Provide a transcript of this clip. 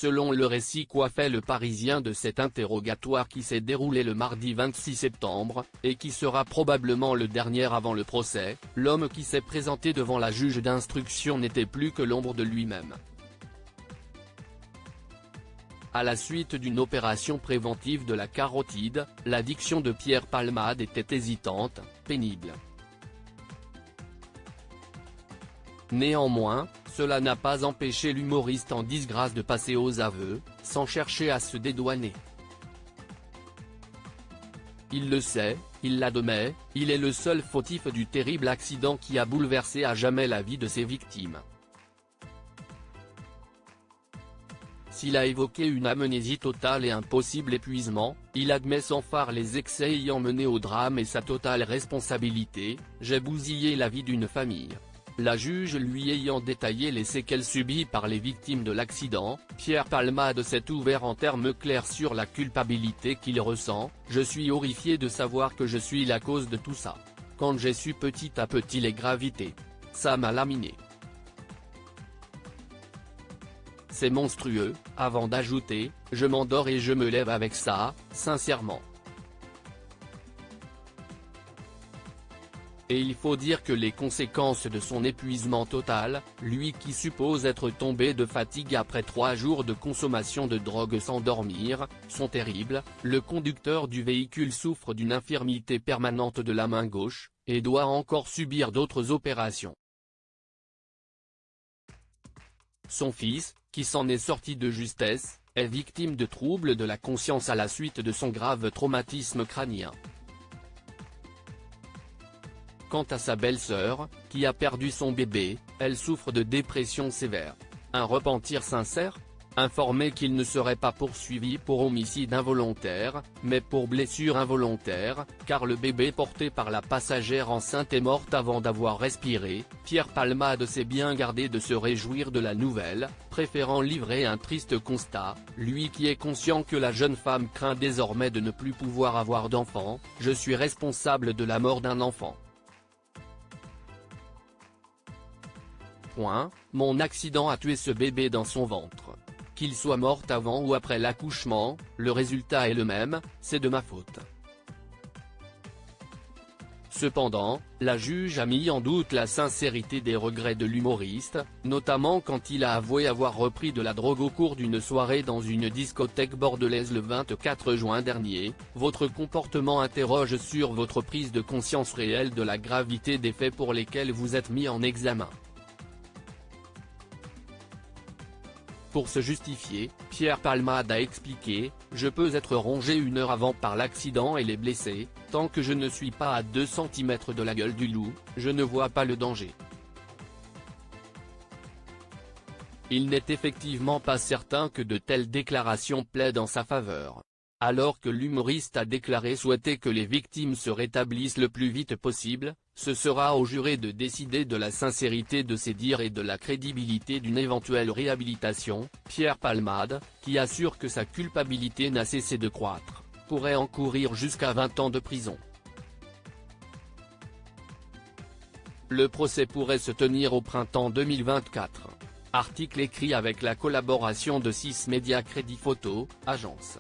selon le récit qu'a fait le Parisien de cet interrogatoire qui s'est déroulé le mardi 26 septembre, et qui sera probablement le dernier avant le procès, l'homme qui s'est présenté devant la juge d'instruction n'était plus que l'ombre de lui-même. À la suite d'une opération préventive de la carotide, la diction de Pierre Palmade était hésitante, pénible. Néanmoins, cela n'a pas empêché l'humoriste en disgrâce de passer aux aveux, sans chercher à se dédouaner. Il le sait, il l'admet, il est le seul fautif du terrible accident qui a bouleversé à jamais la vie de ses victimes. S'il a évoqué une amnésie totale et un possible épuisement, il admet sans phare les excès ayant mené au drame et sa totale responsabilité. « J'ai bousillé la vie d'une famille ». La juge lui ayant détaillé les séquelles subies par les victimes de l'accident, Pierre Palmade s'est ouvert en termes clairs sur la culpabilité qu'il ressent. « Je suis horrifié de savoir que je suis la cause de tout ça. Quand j'ai su petit à petit les gravités, ça m'a laminé. C'est monstrueux », avant d'ajouter « Je m'endors et je me lève avec ça, sincèrement. » Et il faut dire que les conséquences de son épuisement total, lui qui suppose être tombé de fatigue après 3 jours de consommation de drogue sans dormir, sont terribles. Le conducteur du véhicule souffre d'une infirmité permanente de la main gauche, et doit encore subir d'autres opérations. Son fils, qui s'en est sorti de justesse, est victime de troubles de la conscience à la suite de son grave traumatisme crânien. Quant à sa belle-sœur, qui a perdu son bébé, elle souffre de dépression sévère. Un repentir sincère ? Informé qu'il ne serait pas poursuivi pour homicide involontaire, mais pour blessure involontaire, car le bébé porté par la passagère enceinte est morte avant d'avoir respiré, Pierre Palmade s'est bien gardé de se réjouir de la nouvelle, préférant livrer un triste constat, lui qui est conscient que la jeune femme craint désormais de ne plus pouvoir avoir d'enfant. « Je suis responsable de la mort d'un enfant. Mon accident a tué ce bébé dans son ventre. Qu'il soit mort avant ou après l'accouchement, le résultat est le même, c'est de ma faute. » Cependant, la juge a mis en doute la sincérité des regrets de l'humoriste, notamment quand il a avoué avoir repris de la drogue au cours d'une soirée dans une discothèque bordelaise le 24 juin dernier. « Votre comportement interroge sur votre prise de conscience réelle de la gravité des faits pour lesquels vous êtes mis en examen. » Pour se justifier, Pierre Palmade a expliqué « Je peux être rongé 1 heure avant par l'accident et les blessés, tant que je ne suis pas à 2 cm de la gueule du loup, je ne vois pas le danger. » Il n'est effectivement pas certain que de telles déclarations plaident en sa faveur. Alors que l'humoriste a déclaré souhaiter que les victimes se rétablissent le plus vite possible, ce sera au juré de décider de la sincérité de ses dires et de la crédibilité d'une éventuelle réhabilitation. Pierre Palmade, qui assure que sa culpabilité n'a cessé de croître, pourrait encourir jusqu'à 20 ans de prison. Le procès pourrait se tenir au printemps 2024. Article écrit avec la collaboration de 6 Médias Crédit Photo, agence.